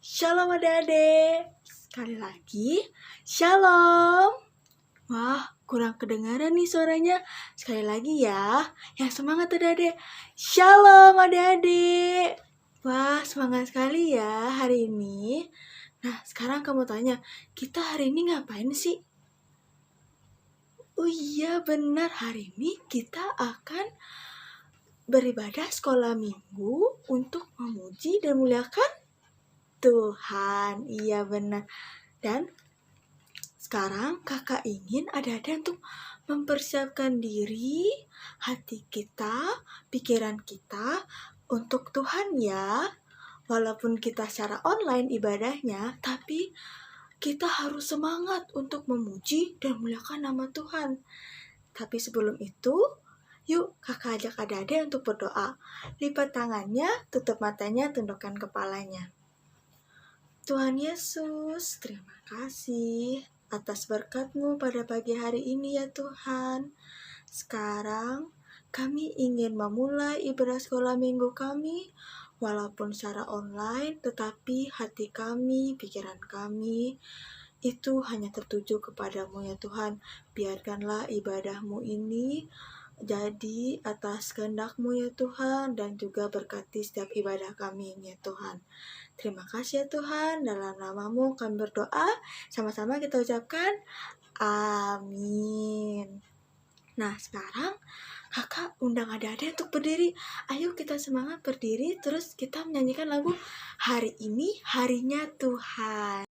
Shalom adik-adik. Sekali lagi, shalom. Wah, kurang kedengaran nih suaranya. Sekali lagi ya, yang semangat adik-adik. Shalom adik-adik. Wah, semangat sekali ya hari ini. Nah, sekarang kamu tanya, kita hari ini ngapain sih? Oh iya, benar. Hari ini kita akan beribadah sekolah minggu untuk memuji dan muliakan Tuhan. Iya benar. Dan sekarang kakak ingin adik-adik untuk mempersiapkan diri, hati kita, pikiran kita untuk Tuhan ya. Walaupun kita secara online ibadahnya, tapi kita harus semangat untuk memuji dan muliakan nama Tuhan. Tapi sebelum itu, yuk kakak ajak adik-adik untuk berdoa. Lipat tangannya, tutup matanya, tundukkan kepalanya. Tuhan Yesus, terima kasih atas berkat-Mu pada pagi hari ini ya Tuhan. Sekarang kami ingin memulai ibadah sekolah minggu kami, walaupun secara online, tetapi hati kami, pikiran kami, itu hanya tertuju kepadamu ya Tuhan. Biarkanlah ibadahmu ini jadi atas kehendak-Mu ya Tuhan, dan juga berkati setiap ibadah kami ya Tuhan. Terima kasih ya Tuhan, dalam nama-Mu kami berdoa, sama-sama kita ucapkan amin. Nah sekarang kakak undang adik-adik untuk berdiri. Ayo kita semangat berdiri, terus kita menyanyikan lagu Hari Ini Harinya Tuhan.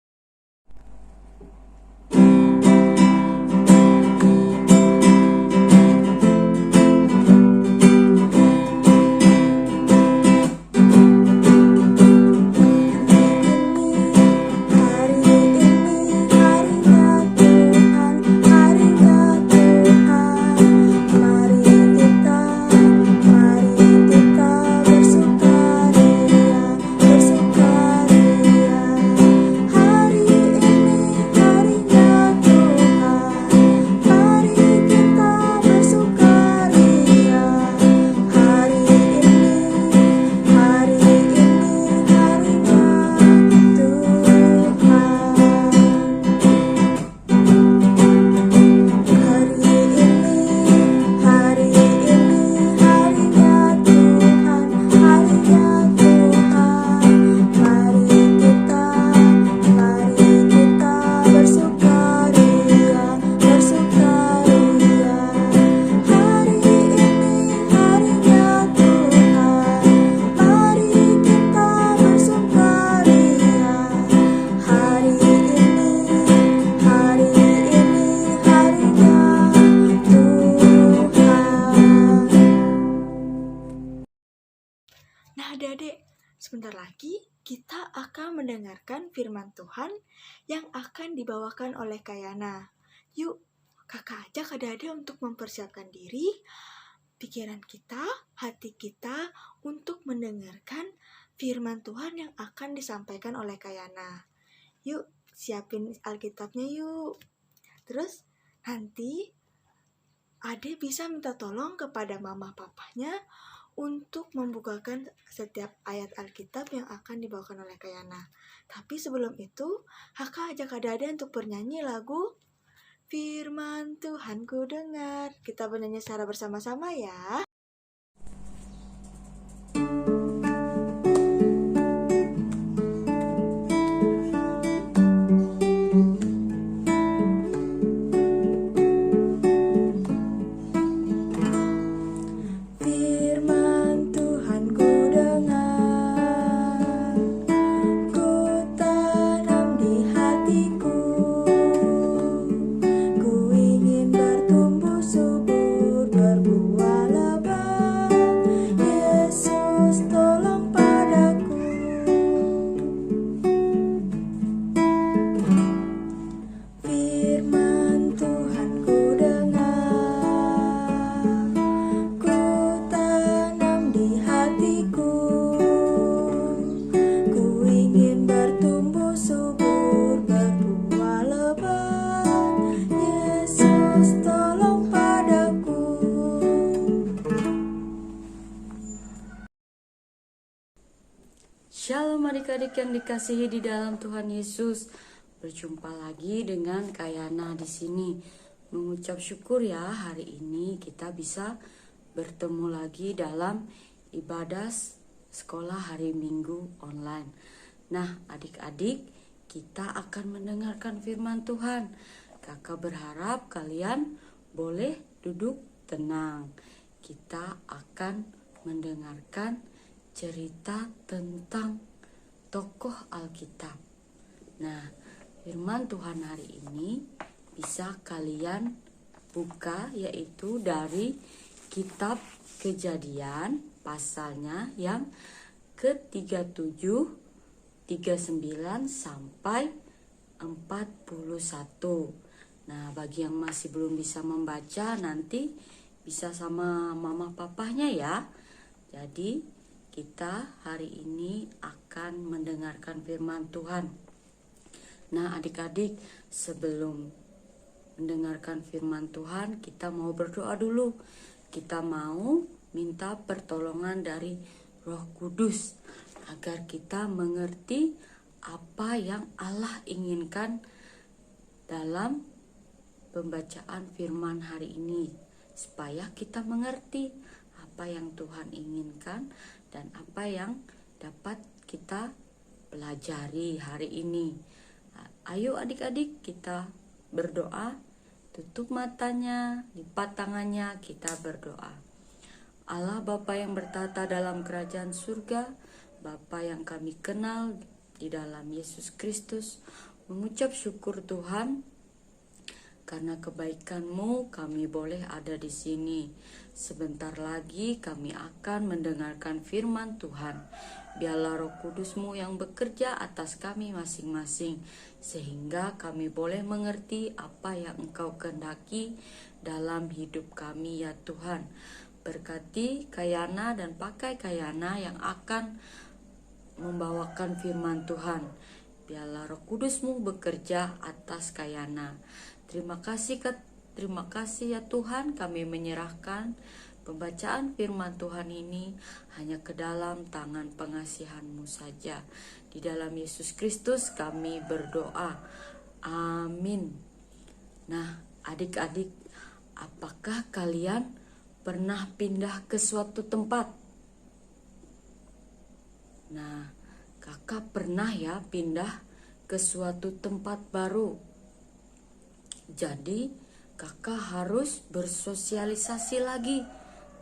Nah adik-adik, sebentar lagi kita akan mendengarkan firman Tuhan yang akan dibawakan oleh Kayana. Yuk, kakak ajak adik-adik untuk mempersiapkan diri, pikiran kita, hati kita untuk mendengarkan firman Tuhan yang akan disampaikan oleh Kayana. Yuk, siapin Alkitabnya yuk. Terus nanti adik bisa minta tolong kepada mama papanya untuk membukakan setiap ayat Alkitab yang akan dibawakan oleh Kayana. Tapi sebelum itu, kakak ajak adik-adik untuk bernyanyi lagu Firman Tuhan ku dengar. Kita bernyanyi secara bersama-sama ya. Ku ingin bertumbuh subur, berbuah lebat. Shalom adik-adik yang dikasihi di dalam Tuhan Yesus. Berjumpa lagi dengan Kayana di sini. Mengucap syukur ya, hari ini kita bisa bertemu lagi dalam ibadah sekolah hari Minggu online. Nah, adik-adik, kita akan mendengarkan firman Tuhan. Kakak berharap kalian boleh duduk tenang. Kita akan mendengarkan cerita tentang tokoh Alkitab. Nah, firman Tuhan hari ini bisa kalian buka, yaitu dari kitab Kejadian pasalnya yang ke-37, 39 sampai 41. Nah, bagi yang masih belum bisa membaca, nanti bisa sama mama papahnya ya. Jadi kita hari ini akan mendengarkan firman Tuhan. Nah, adik-adik, sebelum mendengarkan firman Tuhan, kita mau berdoa dulu. Kita mau minta pertolongan dari Roh Kudus agar kita mengerti apa yang Allah inginkan dalam pembacaan firman hari ini, supaya kita mengerti apa yang Tuhan inginkan dan apa yang dapat kita pelajari hari ini. Ayo adik-adik, kita berdoa. Tutup matanya, lipat tangannya, kita berdoa. Allah Bapa yang bertata dalam kerajaan surga, Bapa yang kami kenal di dalam Yesus Kristus, mengucap syukur Tuhan karena kebaikan-Mu kami boleh ada di sini. Sebentar lagi kami akan mendengarkan firman Tuhan. Biarlah Roh Kudus-Mu yang bekerja atas kami masing-masing, sehingga kami boleh mengerti apa yang Engkau kehendaki dalam hidup kami ya Tuhan. Berkati Kayana dan pakai Kayana yang akan membawakan firman Tuhan. Biarlah Roh Kudus-Mu bekerja atas Kayana. Terima kasih ya Tuhan, kami menyerahkan pembacaan firman Tuhan ini hanya ke dalam tangan pengasihan-Mu saja. Di dalam Yesus Kristus kami berdoa. Amin. Nah, adik-adik, apakah kalian pernah pindah ke suatu tempat? Nah, kakak pernah ya pindah ke suatu tempat baru. Jadi kakak harus bersosialisasi lagi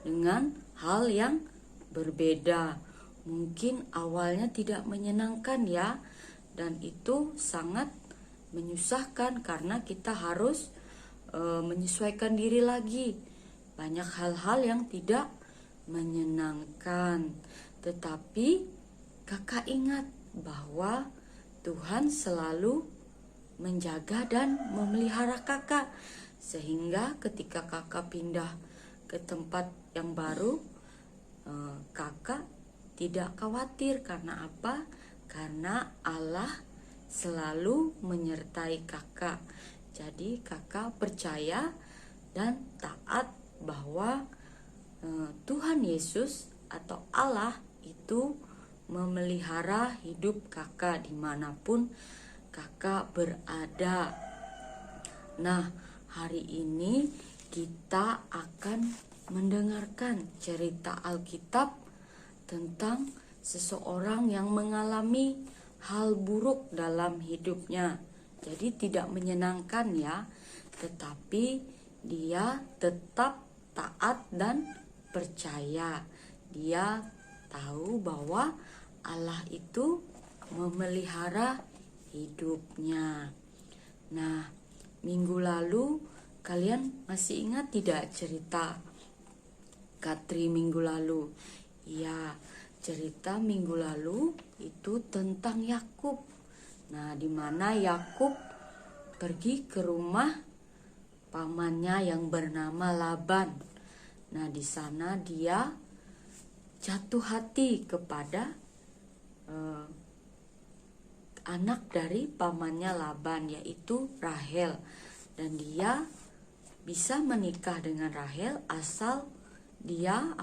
dengan hal yang berbeda. Mungkin awalnya tidak menyenangkan ya, dan itu sangat menyusahkan karena kita harus menyesuaikan diri lagi. Banyak hal-hal yang tidak menyenangkan. Tetapi kakak ingat bahwa Tuhan selalu menjaga dan memelihara kakak, sehingga ketika kakak pindah ke tempat yang baru, kakak tidak khawatir. Karena apa? Karena Allah selalu menyertai kakak. Jadi kakak percaya dan taat bahwa Tuhan Yesus atau Allah itu memelihara hidup kakak dimanapun kakak berada. Nah, hari ini kita akan mendengarkan cerita Alkitab tentang seseorang yang mengalami hal buruk dalam hidupnya. Jadi tidak menyenangkan ya, tetapi dia tetap taat dan percaya. Dia tahu bahwa Allah itu memelihara hidupnya. Nah, minggu lalu kalian masih ingat tidak cerita Katri minggu lalu? Ya, cerita minggu lalu itu tentang Yakub. Nah, di mana Yakub pergi ke rumah pamannya yang bernama Laban. Nah, di sana dia jatuh hati kepada anak dari pamannya Laban, yaitu Rahel, dan dia bisa menikah dengan Rahel asal dia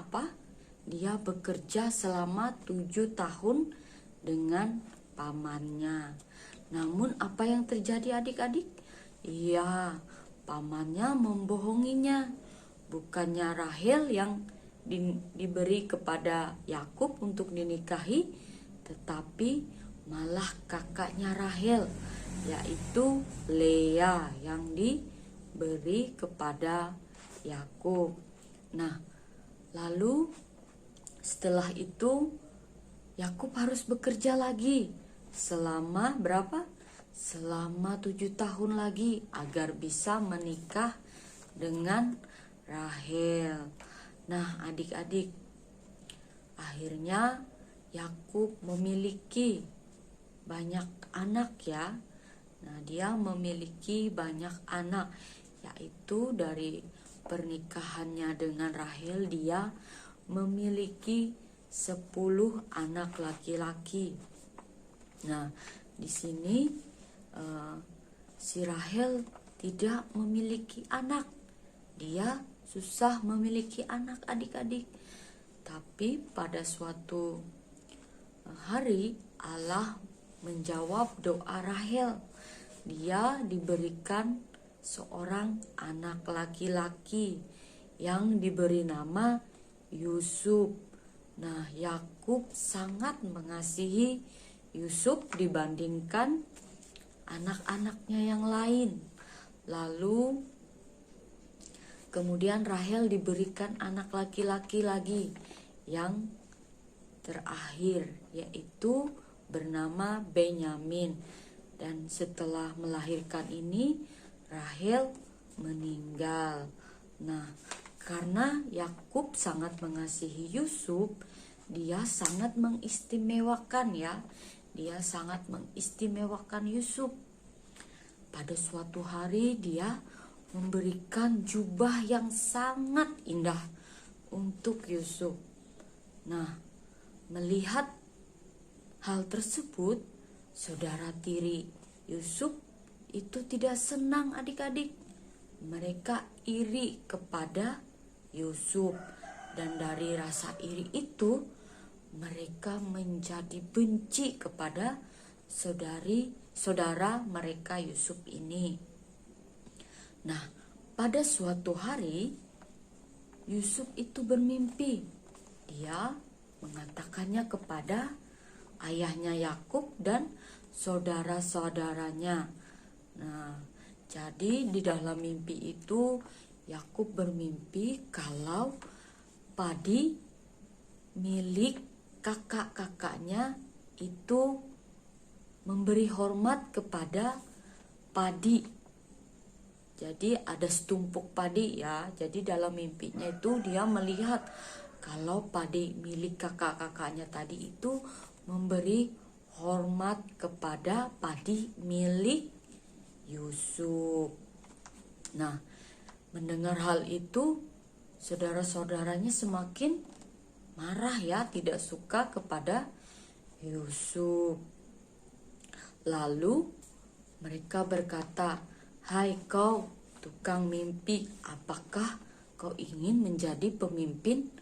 bekerja selama 7 tahun dengan pamannya. Namun apa yang terjadi adik-adik? Iya, pamannya membohonginya. Bukannya Rahel yang diberi kepada Yakub untuk dinikahi, tetapi malah kakaknya Rahel, yaitu Lea yang diberi kepada Yakub. Nah, lalu setelah itu Yakub harus bekerja lagi selama berapa? Selama 7 tahun lagi agar bisa menikah dengan Rahel. Nah, adik-adik, akhirnya Yakub memiliki banyak anak ya. Nah, dia memiliki banyak anak, yaitu dari pernikahannya dengan Rahel dia memiliki 10 anak laki-laki. Nah, di sini si Rahel tidak memiliki anak. Dia susah memiliki anak adik-adik. Tapi pada suatu hari Allah menjawab doa Rahel. Dia diberikan seorang anak laki-laki yang diberi nama Yusuf. Nah, Yakub sangat mengasihi Yusuf dibandingkan anak-anaknya yang lain. Lalu kemudian Rahel diberikan anak laki-laki lagi yang terakhir, yaitu bernama Benyamin. Dan setelah melahirkan ini, Rahel meninggal. Nah, karena Yakub sangat mengasihi Yusuf, dia sangat mengistimewakan ya. Dia sangat mengistimewakan Yusuf. Pada suatu hari dia memberikan jubah yang sangat indah untuk Yusuf. Nah, melihat hal tersebut, saudara tiri Yusuf itu tidak senang adik-adik. Mereka iri kepada Yusuf, dan dari rasa iri itu mereka menjadi benci kepada saudara mereka Yusuf ini. Nah, pada suatu hari Yusuf itu bermimpi. Dia mengatakannya kepada ayahnya Yakub dan saudara-saudaranya. Nah, jadi di dalam mimpi itu Yakub bermimpi kalau padi milik kakak-kakaknya itu memberi hormat kepada padi. Jadi ada setumpuk padi ya. Jadi dalam mimpinya itu dia melihat kalau padi milik kakak-kakaknya tadi itu memberi hormat kepada padi milik Yusuf. Nah, mendengar hal itu, saudara-saudaranya semakin marah ya, tidak suka kepada Yusuf. Lalu mereka berkata, "Hai kau tukang mimpi, apakah kau ingin menjadi pemimpin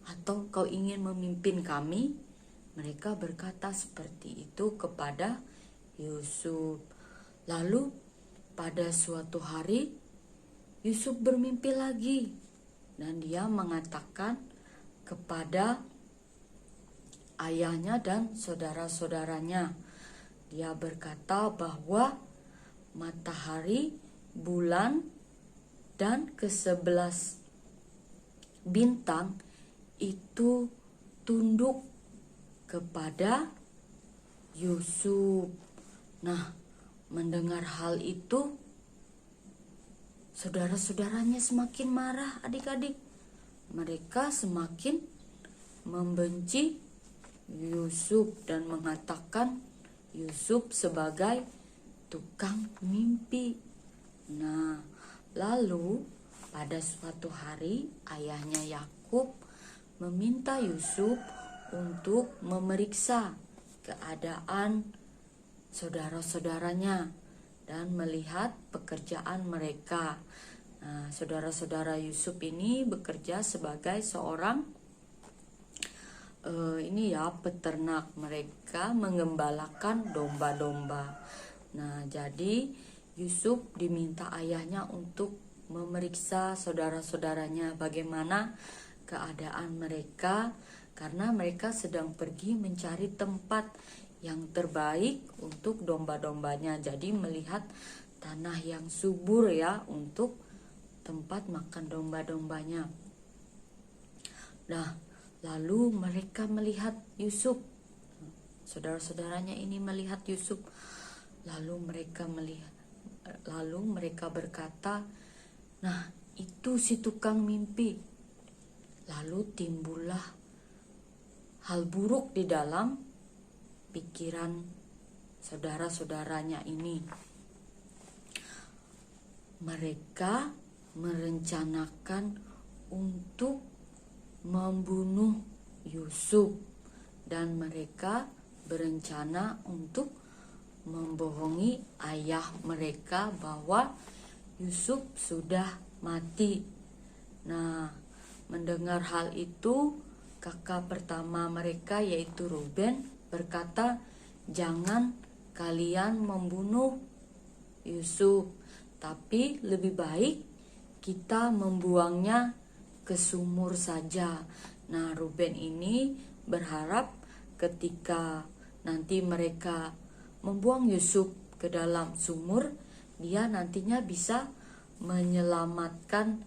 atau kau ingin memimpin kami?" Mereka berkata seperti itu kepada Yusuf. Lalu pada suatu hari Yusuf bermimpi lagi dan dia mengatakan kepada ayahnya dan saudara-saudaranya. Dia berkata bahwa matahari, bulan, dan ke-11 bintang itu tunduk kepada Yusuf. Nah, mendengar hal itu, saudara-saudaranya semakin marah adik-adik. Mereka semakin membenci Yusuf dan mengatakan Yusuf sebagai tukang mimpi. Nah, lalu pada suatu hari ayahnya Yakub meminta Yusuf untuk memeriksa keadaan saudara-saudaranya dan melihat pekerjaan mereka. Nah, saudara-saudara Yusuf ini bekerja sebagai seorang ini ya peternak, mereka mengembalakan domba-domba. Nah, jadi Yusuf diminta ayahnya untuk memeriksa saudara-saudaranya bagaimana keadaan mereka, karena mereka sedang pergi mencari tempat yang terbaik untuk domba-dombanya. Jadi melihat tanah yang subur ya untuk tempat makan domba-dombanya. Nah, lalu mereka melihat Yusuf. Saudara-saudaranya ini melihat Yusuf. Lalu mereka berkata, "Nah, itu si tukang mimpi." Lalu timbullah hal buruk di dalam pikiran saudara-saudaranya ini. Mereka merencanakan untuk membunuh Yusuf, dan mereka berencana untuk membohongi ayah mereka bahwa Yusuf sudah mati. Nah, mendengar hal itu, kakak pertama mereka yaitu Ruben berkata, "Jangan kalian membunuh Yusuf, tapi lebih baik kita membuangnya ke sumur saja." Nah, Ruben ini berharap ketika nanti mereka membuang Yusuf ke dalam sumur, dia nantinya bisa menyelamatkan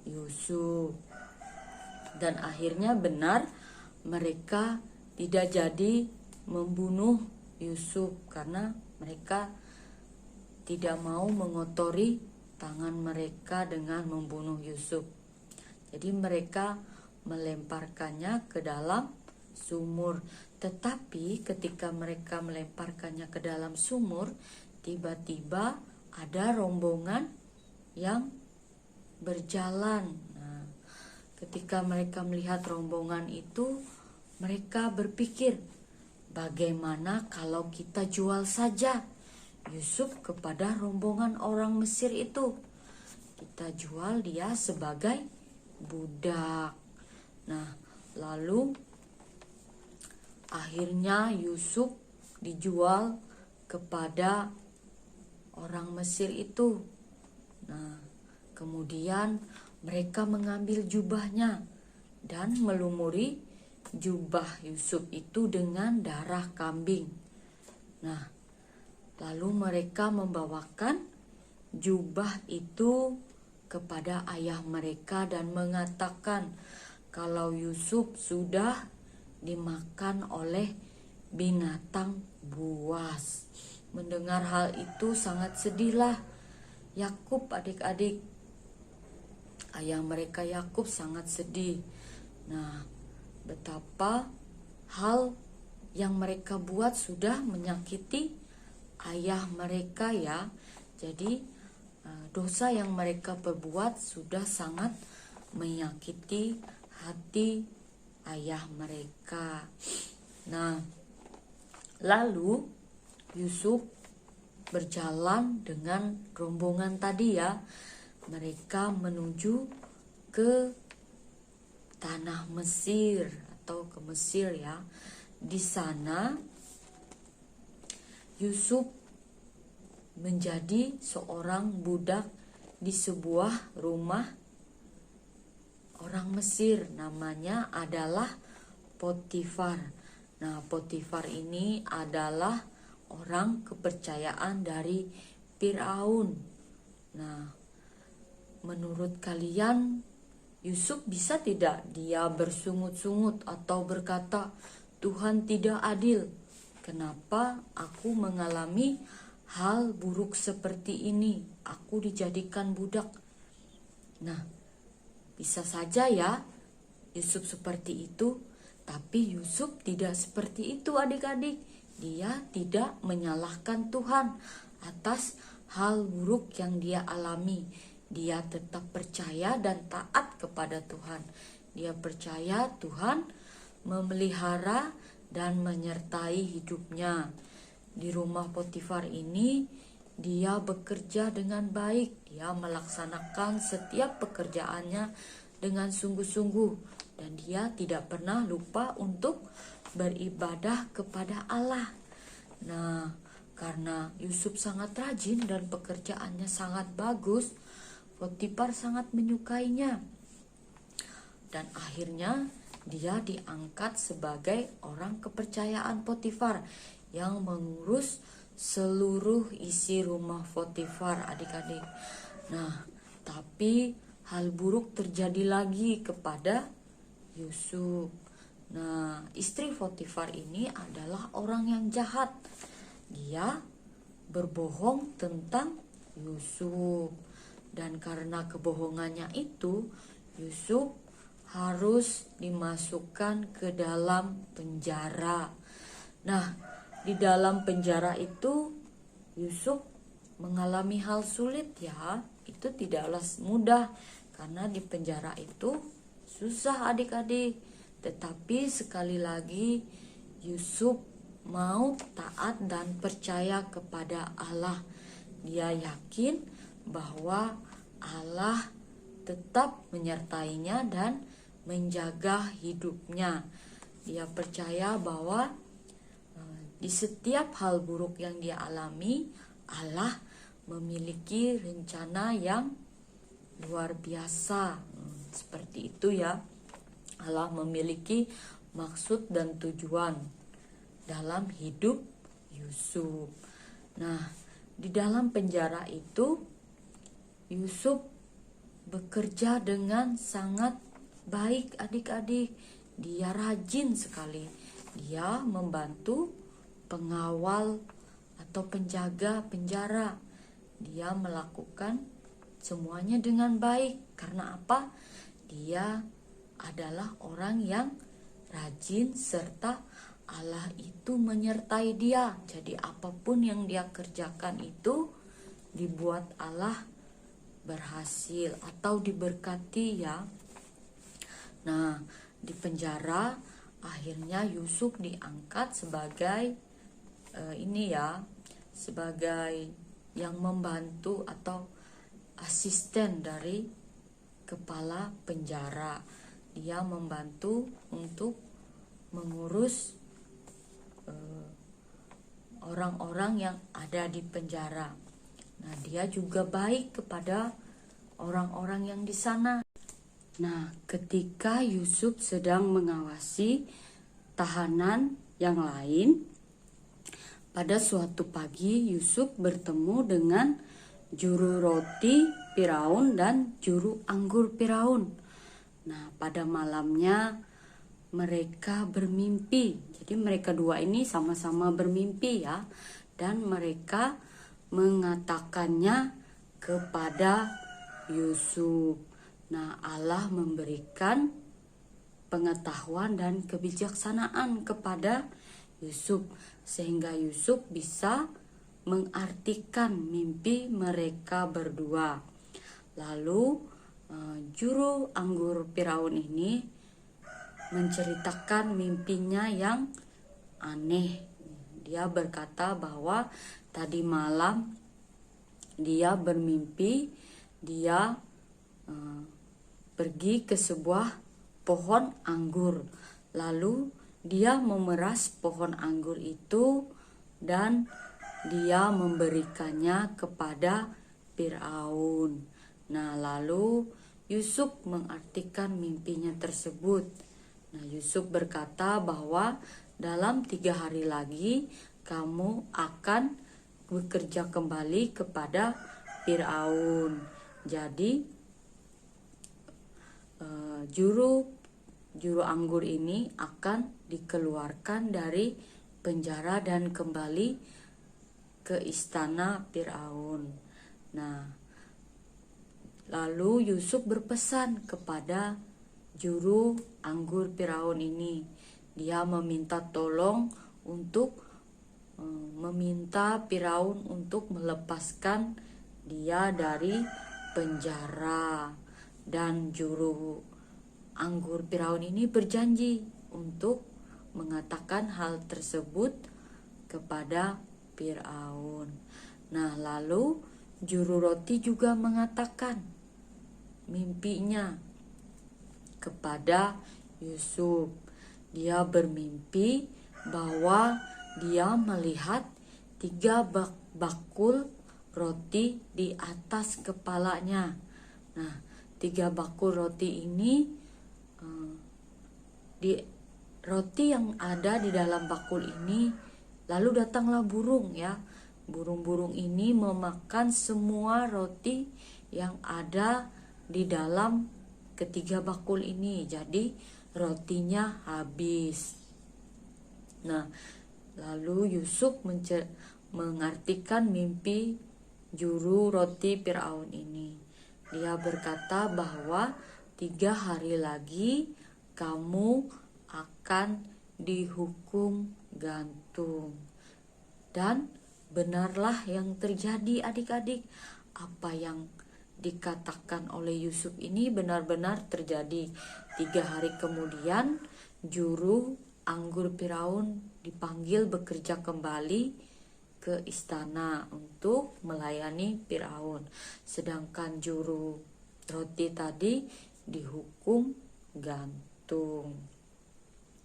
Yusuf. Dan akhirnya benar, mereka tidak jadi membunuh Yusuf karena mereka tidak mau mengotori tangan mereka dengan membunuh Yusuf. Jadi mereka melemparkannya ke dalam sumur. Tetapi ketika mereka melemparkannya ke dalam sumur, tiba-tiba ada rombongan yang berjalan. Nah, ketika mereka melihat rombongan itu, mereka berpikir, bagaimana kalau kita jual saja Yusuf kepada rombongan orang Mesir itu? Kita jual dia sebagai budak. Nah, lalu akhirnya Yusuf dijual kepada orang Mesir itu. Nah, kemudian mereka mengambil jubahnya dan melumuri jubah Yusuf itu dengan darah kambing. Nah, lalu mereka membawakan jubah itu kepada ayah mereka dan mengatakan kalau Yusuf sudah dimakan oleh binatang buas. Mendengar hal itu sangat sedihlah Yakub, adik-adik. Ayah mereka Yakub sangat sedih. Nah, betapa hal yang mereka buat sudah menyakiti ayah mereka ya. Jadi dosa yang mereka perbuat sudah sangat menyakiti hati ayah mereka. Nah, lalu Yusuf berjalan dengan rombongan tadi ya. Mereka menuju ke tanah Mesir atau ke Mesir ya. Di sana Yusuf menjadi seorang budak di sebuah rumah orang Mesir, namanya adalah Potifar. Nah, Potifar ini adalah orang kepercayaan dari Firaun. Nah, menurut kalian Yusuf bisa tidak dia bersungut-sungut atau berkata, "Tuhan tidak adil. Kenapa aku mengalami hal buruk seperti ini? Aku dijadikan budak." Nah, bisa saja ya Yusuf seperti itu, tapi Yusuf tidak seperti itu adik-adik. Dia tidak menyalahkan Tuhan atas hal buruk yang dia alami. Dia tetap percaya dan taat kepada Tuhan. Dia percaya Tuhan memelihara dan menyertai hidupnya. Di rumah Potifar ini dia bekerja dengan baik. Dia melaksanakan setiap pekerjaannya dengan sungguh-sungguh. dan dia tidak pernah lupa untuk beribadah kepada Allah. Nah, karena Yusuf sangat rajin dan pekerjaannya sangat bagus, Potifar sangat menyukainya. Dan akhirnya dia diangkat sebagai orang kepercayaan Potifar yang mengurus seluruh isi rumah Potifar, adik-adik. Nah, tapi hal buruk terjadi lagi kepada Yusuf. Nah, istri Potifar ini adalah orang yang jahat. Dia berbohong tentang Yusuf. Dan karena kebohongannya itu, Yusuf harus dimasukkan ke dalam penjara. Nah, di dalam penjara itu Yusuf mengalami hal sulit ya. Itu tidaklah mudah karena di penjara itu susah adik-adik. Tetapi sekali lagi Yusuf mau taat dan percaya kepada Allah. Dia yakin bahwa Allah tetap menyertainya dan menjaga hidupnya. Dia percaya bahwa di setiap hal buruk yang dia alami, Allah memiliki rencana yang luar biasa. Seperti itu ya. Allah memiliki maksud dan tujuan dalam hidup Yusuf. Nah, di dalam penjara itu Yusuf bekerja dengan sangat baik adik-adik. Dia rajin sekali. Dia membantu pengawal atau penjaga penjara. Dia melakukan semuanya dengan baik. Karena apa? Dia adalah orang yang rajin serta Allah itu menyertai dia. Jadi apapun yang dia kerjakan itu dibuat Allah berhasil atau diberkati ya. Nah, di penjara akhirnya Yusuf diangkat sebagai sebagai yang membantu atau asisten dari kepala penjara. Dia membantu untuk mengurus orang-orang yang ada di penjara. Nah, dia juga baik kepada orang-orang yang di sana. Nah, ketika Yusuf sedang mengawasi tahanan yang lain, pada suatu pagi Yusuf bertemu dengan juru roti Firaun dan juru anggur Firaun. Nah, pada malamnya mereka bermimpi. Jadi mereka dua ini sama-sama bermimpi ya. Dan mereka mengatakannya kepada Yusuf. Nah, Allah memberikan pengetahuan dan kebijaksanaan kepada Yusuf sehingga Yusuf bisa mengartikan mimpi mereka berdua. Lalu juru anggur Firaun ini menceritakan mimpinya yang aneh. Dia berkata bahwa tadi malam dia bermimpi dia pergi ke sebuah pohon anggur. Lalu dia memeras pohon anggur itu dan dia memberikannya kepada Firaun. Nah, lalu Yusuf mengartikan mimpinya tersebut. Nah, Yusuf berkata bahwa dalam 3 hari lagi kamu akan bekerja kembali kepada Firaun. Jadi juru anggur ini akan dikeluarkan dari penjara dan kembali ke istana Firaun. Nah, lalu Yusuf berpesan kepada juru anggur Firaun ini. Dia meminta tolong untuk meminta Firaun untuk melepaskan dia dari penjara. Dan juru anggur Firaun ini berjanji untuk mengatakan hal tersebut kepada Firaun. Nah, lalu juru roti juga mengatakan mimpinya kepada Yusuf. Dia bermimpi bahwa dia melihat 3 bakul roti di atas kepalanya. Nah, 3 bakul roti ini, di roti yang ada di dalam bakul ini, lalu datanglah burung ya. Burung-burung ini memakan semua roti yang ada di dalam ketiga bakul ini. Jadi rotinya habis. Nah, lalu Yusuf mengartikan mimpi juru roti Firaun ini. Dia berkata bahwa 3 hari lagi kamu akan dihukum gantung. Dan benarlah yang terjadi adik-adik. Apa yang dikatakan oleh Yusuf ini benar-benar terjadi. 3 hari kemudian juru anggur Firaun dipanggil bekerja kembali ke istana untuk melayani Firaun. Sedangkan juru roti tadi dihukum gantung.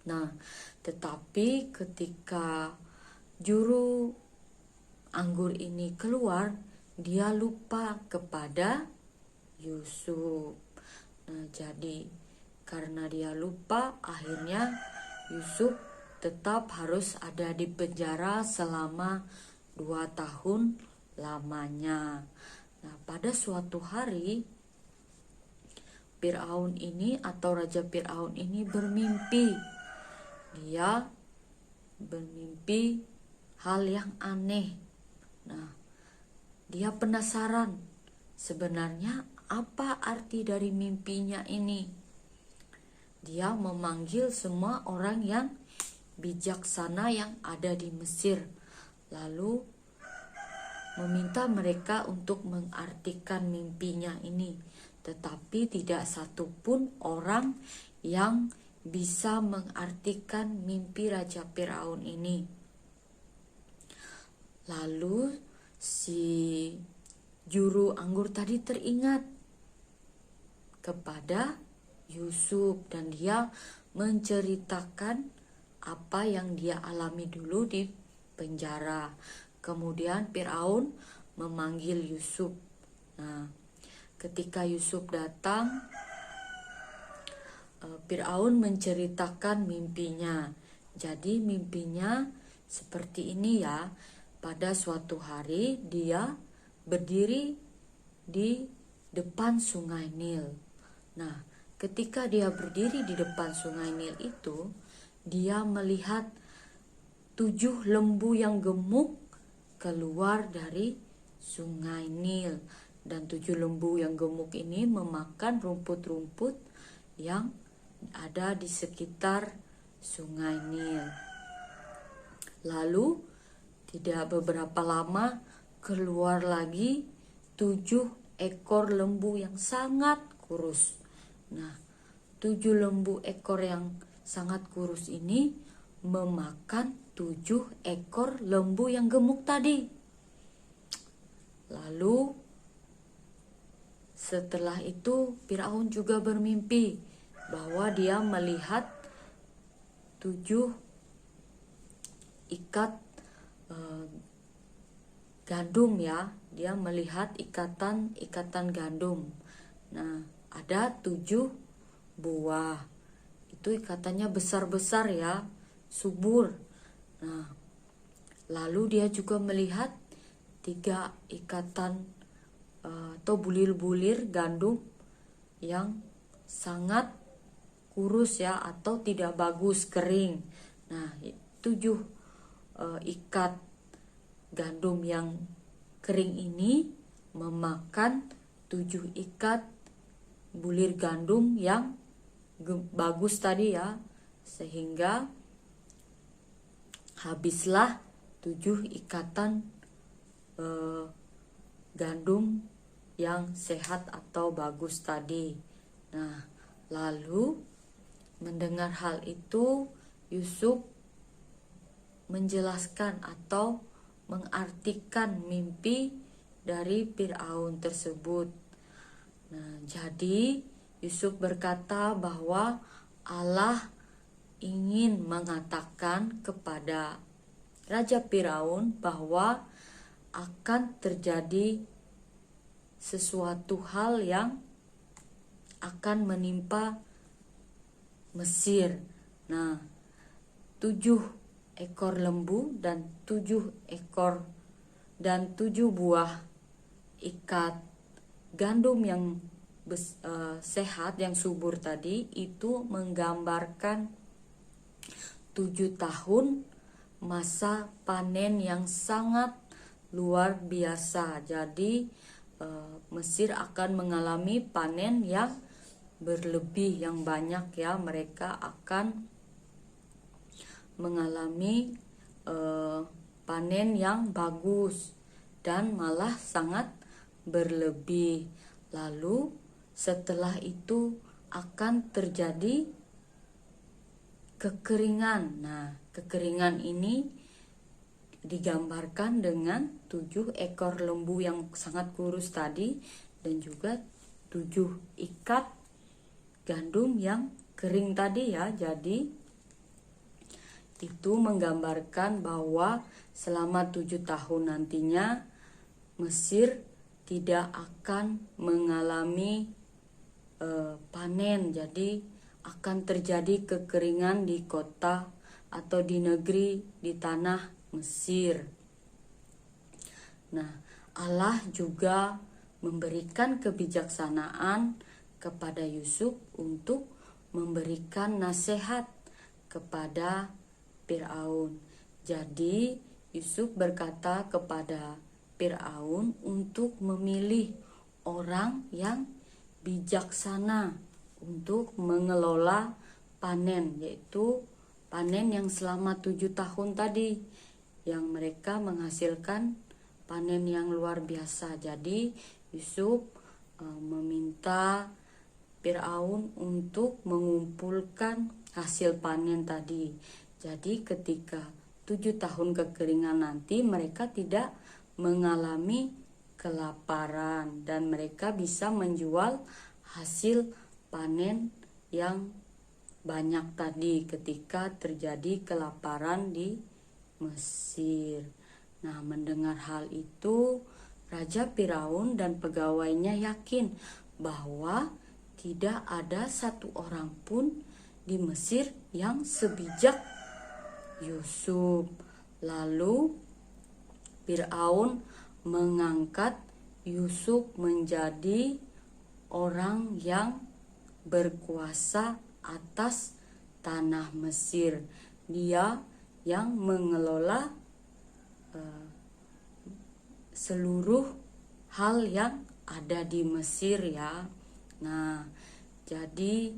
Nah, tetapi ketika juru anggur ini keluar, dia lupa kepada Yusuf. Nah, jadi karena dia lupa, akhirnya Yusuf tetap harus ada di penjara selama 2 tahun lamanya. Nah, pada suatu hari Firaun ini atau Raja Firaun ini bermimpi. Dia bermimpi hal yang aneh. Nah, dia penasaran sebenarnya apa arti dari mimpinya ini. Dia memanggil semua orang yang bijaksana yang ada di Mesir, lalu meminta mereka untuk mengartikan mimpinya ini. Tetapi tidak satupun orang yang bisa mengartikan mimpi Raja Firaun ini. Lalu si juru anggur tadi teringat kepada Yusuf dan dia menceritakan apa yang dia alami dulu di penjara. Kemudian Firaun memanggil Yusuf. Nah, ketika Yusuf datang, Firaun menceritakan mimpinya. Jadi mimpinya seperti ini ya. Pada suatu hari dia berdiri di depan Sungai Nil. Nah, ketika dia berdiri di depan Sungai Nil itu, dia melihat 7 lembu yang gemuk keluar dari Sungai Nil. Dan 7 lembu yang gemuk ini memakan rumput-rumput yang ada di sekitar Sungai Nil. Lalu tidak beberapa lama keluar lagi 7 ekor lembu yang sangat kurus. Nah, 7 lembu ekor yang sangat kurus ini memakan 7 ekor lembu yang gemuk tadi. Lalu setelah itu Firaun juga bermimpi bahwa dia melihat 7 ikat gandum ya. Dia melihat ikatan gandum. Nah, ada 7 buah. Itu ikatannya besar-besar ya, subur. Nah, lalu dia juga melihat 3 ikatan atau bulir-bulir gandum yang sangat kurus ya, atau tidak bagus, kering. Nah, 7 ikat gandum yang kering ini memakan 7 ikat bulir gandum yang bagus tadi ya, sehingga habislah 7 ikatan gandum yang sehat atau bagus tadi. Nah, lalu mendengar hal itu, Yusuf menjelaskan atau mengartikan mimpi dari Firaun tersebut. Nah, jadi Yusuf berkata bahwa Allah ingin mengatakan kepada Raja Firaun bahwa akan terjadi sesuatu hal yang akan menimpa Mesir. Nah, 7 ekor lembu dan 7 buah ikat gandum yang sehat, yang subur tadi, itu menggambarkan 7 tahun masa panen yang sangat luar biasa. Jadi Mesir akan mengalami panen yang berlebih, yang banyak ya. Mereka akan mengalami panen yang bagus dan malah sangat berlebih. Lalu setelah itu akan terjadi kekeringan. Nah, kekeringan ini digambarkan dengan 7 ekor lembu yang sangat kurus tadi dan juga 7 ikat gandum yang kering tadi ya. Jadi itu menggambarkan bahwa selama 7 tahun nantinya Mesir tidak akan mengalami panen. Jadi akan terjadi kekeringan di kota atau di negeri, di tanah Mesir. Nah, Allah juga memberikan kebijaksanaan kepada Yusuf untuk memberikan nasihat kepada Firaun. Jadi Yusuf berkata kepada Firaun untuk memilih orang yang bijaksana untuk mengelola panen, yaitu panen yang selama 7 tahun tadi, yang mereka menghasilkan panen yang luar biasa. Jadi Yusuf meminta Firaun untuk mengumpulkan hasil panen tadi. Jadi ketika 7 tahun kekeringan nanti, mereka tidak mengalami kelaparan dan mereka bisa menjual hasil panen yang banyak tadi ketika terjadi kelaparan di Mesir. Nah, mendengar hal itu, Raja Firaun dan pegawainya yakin bahwa tidak ada satu orang pun di Mesir yang sebijak Yusuf. Lalu Firaun mengangkat Yusuf menjadi orang yang berkuasa atas tanah Mesir. Dia yang mengelola seluruh hal yang ada di Mesir ya. Nah, jadi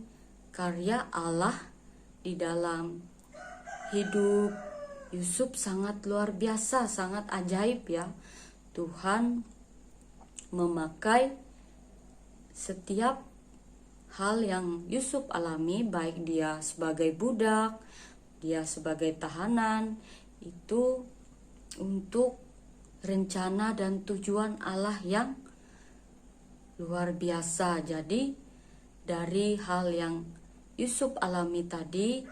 karya Allah di dalam hidup Yusuf sangat luar biasa, sangat ajaib ya. Tuhan memakai setiap hal yang Yusuf alami, baik dia sebagai budak, dia sebagai tahanan, itu untuk rencana dan tujuan Allah yang luar biasa. Jadi dari hal yang Yusuf alami tadi,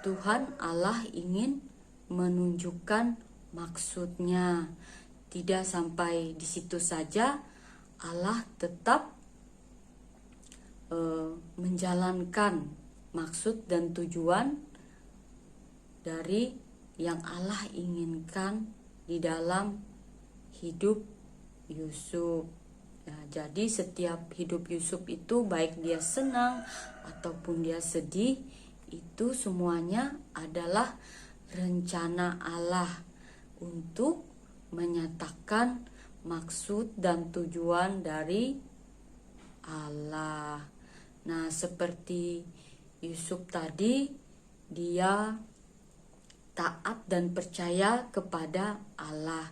Tuhan Allah ingin menunjukkan maksudnya. Tidak sampai di situ saja, Allah tetap menjalankan maksud dan tujuan dari yang Allah inginkan di dalam hidup Yusuf. Nah, jadi setiap hidup Yusuf itu, baik dia senang ataupun dia sedih, itu semuanya adalah rencana Allah untuk menyatakan maksud dan tujuan dari Allah. Nah, seperti Yusuf tadi, dia taat dan percaya kepada Allah.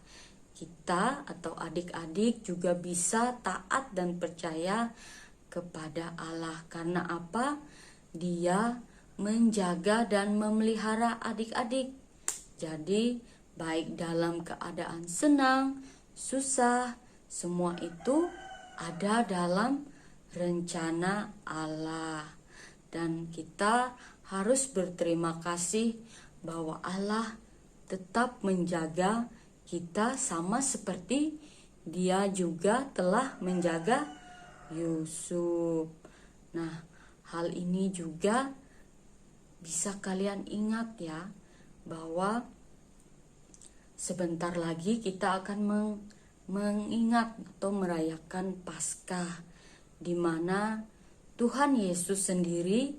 Kita atau adik-adik juga bisa taat dan percaya kepada Allah. Karena apa? Dia menjaga dan memelihara adik-adik. Jadi baik dalam keadaan senang, susah, semua itu ada dalam rencana Allah. Dan kita harus berterima kasih bahwa Allah tetap menjaga kita sama seperti Dia juga telah menjaga Yusuf. Nah, hal ini juga bisa kalian ingat ya, bahwa sebentar lagi kita akan mengingat atau merayakan Paskah, di mana Tuhan Yesus sendiri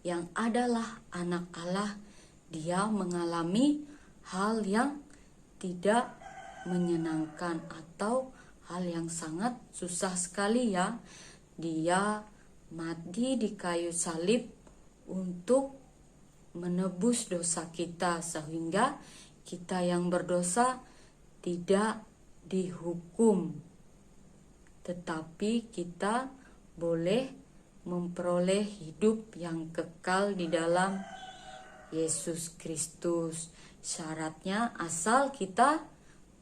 yang adalah anak Allah, Dia mengalami hal yang tidak menyenangkan atau hal yang sangat susah sekali ya. Dia mati di kayu salib untuk menebus dosa kita, sehingga kita yang berdosa tidak dihukum, tetapi kita boleh memperoleh hidup yang kekal di dalam Yesus Kristus. Syaratnya asal kita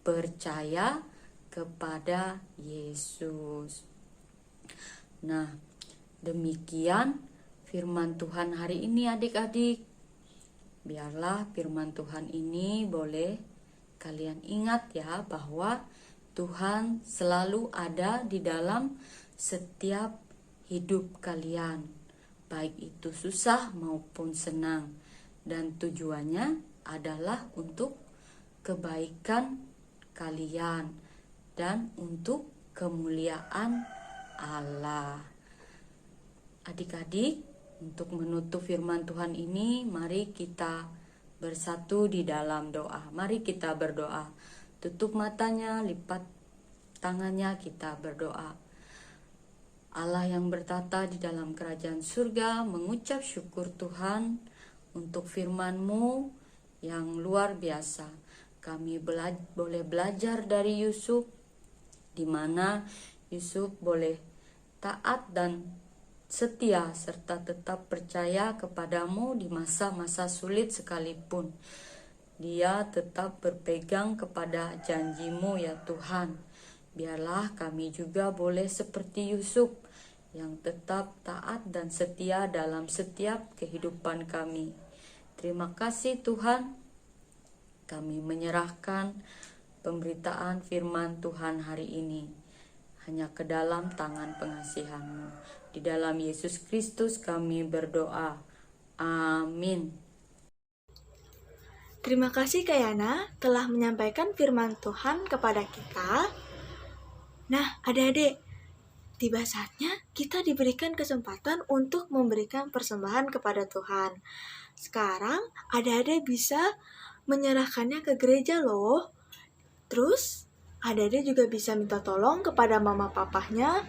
percaya kepada Yesus. Nah, demikian firman Tuhan hari ini adik-adik. Biarlah firman Tuhan ini boleh kalian ingat ya, bahwa Tuhan selalu ada di dalam setiap hidup kalian, baik itu susah maupun senang, dan tujuannya adalah untuk kebaikan kalian dan untuk kemuliaan Allah. Adik-adik, untuk menutup firman Tuhan ini, mari kita bersatu di dalam doa. Mari kita berdoa. Tutup matanya, lipat tangannya, kita berdoa. Allah yang bertata di dalam kerajaan surga, mengucap syukur Tuhan untuk firman-Mu yang luar biasa. Kami boleh belajar dari Yusuf, di mana Yusuf boleh taat dan setia serta tetap percaya kepadamu di masa-masa sulit sekalipun. Dia tetap berpegang kepada janji-Mu ya Tuhan. Biarlah kami juga boleh seperti Yusuf yang tetap taat dan setia dalam setiap kehidupan kami. Terima kasih Tuhan. Kami menyerahkan pemberitaan firman Tuhan hari ini hanya ke dalam tangan pengasihan-Mu. Di dalam Yesus Kristus kami berdoa. Amin. Terima kasih Kak Yana telah menyampaikan firman Tuhan kepada kita. Nah, adik-adik, tiba saatnya kita diberikan kesempatan untuk memberikan persembahan kepada Tuhan. Sekarang adik-adik bisa menyerahkannya ke gereja loh. Terus adik-adik juga bisa minta tolong kepada mama papahnya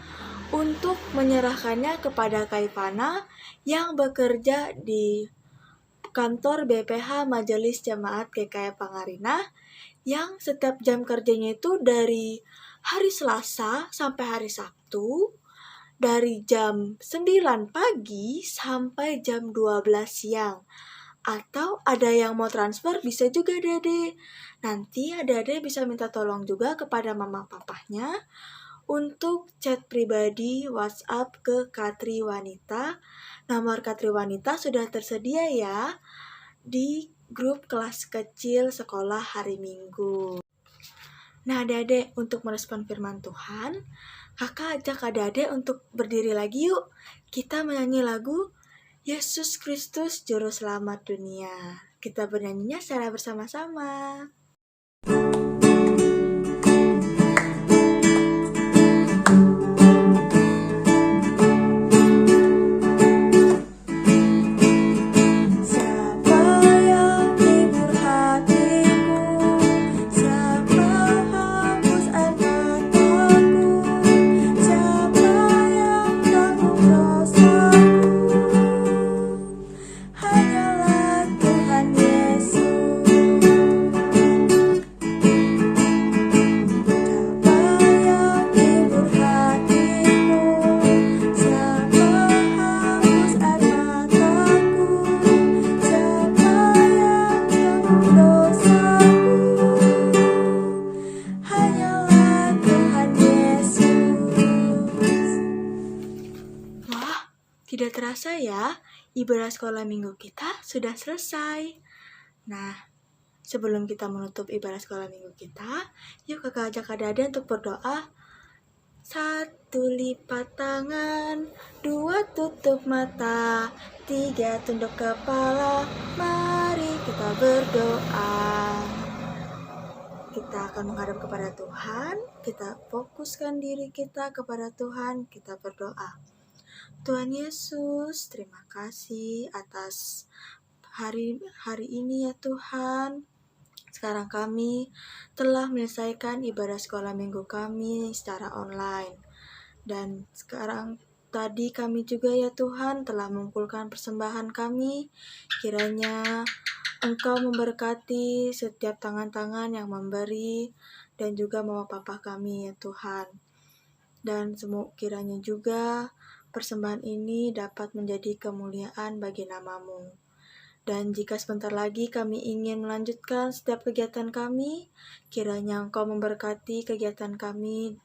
untuk menyerahkannya kepada Kak Ivana yang bekerja di kantor BPH Majelis Jemaat GKI Pangarinah, yang setiap jam kerjanya itu dari hari Selasa sampai hari Sabtu, dari jam 9 pagi sampai jam 12 siang. Atau ada yang mau transfer bisa juga adik-adik. Nanti adik-adik bisa minta tolong juga kepada mama papahnya untuk chat pribadi WhatsApp ke Katri Wanita. Nomor Katri Wanita sudah tersedia ya di grup kelas kecil sekolah hari Minggu. Nah adik-adik, untuk merespon firman Tuhan, kakak ajak adik-adik untuk berdiri lagi yuk. Kita menyanyi lagu Yesus Kristus Juru Selamat Dunia. Kita bernyanyinya secara bersama-sama. terasa ya, ibadah sekolah minggu kita sudah selesai. Nah, sebelum kita menutup ibadah sekolah minggu kita, yuk kakak ajak adik-adik untuk berdoa. 1 lipat tangan, 2 tutup mata, 3 tunduk kepala, mari kita berdoa. Kita akan menghadap kepada Tuhan, kita fokuskan diri kita kepada Tuhan, kita berdoa. Tuhan Yesus, terima kasih atas hari ini ya Tuhan. Sekarang kami telah menyelesaikan ibadah sekolah minggu kami secara online. Dan sekarang tadi kami juga ya Tuhan telah mengumpulkan persembahan kami. Kiranya Engkau memberkati setiap tangan-tangan yang memberi dan juga mama papa kami ya Tuhan. Dan kiranya juga persembahan ini dapat menjadi kemuliaan bagi nama-Mu. Dan jika sebentar lagi kami ingin melanjutkan setiap kegiatan kami, kiranya Engkau memberkati kegiatan kami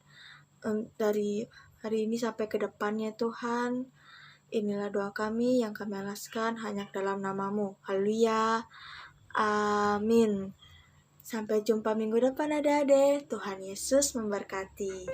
dari hari ini sampai ke depannya Tuhan. Inilah doa kami yang kami alaskan hanya dalam nama-Mu. Haleluya. Amin. Sampai jumpa minggu depan adik-adik. Tuhan Yesus memberkati.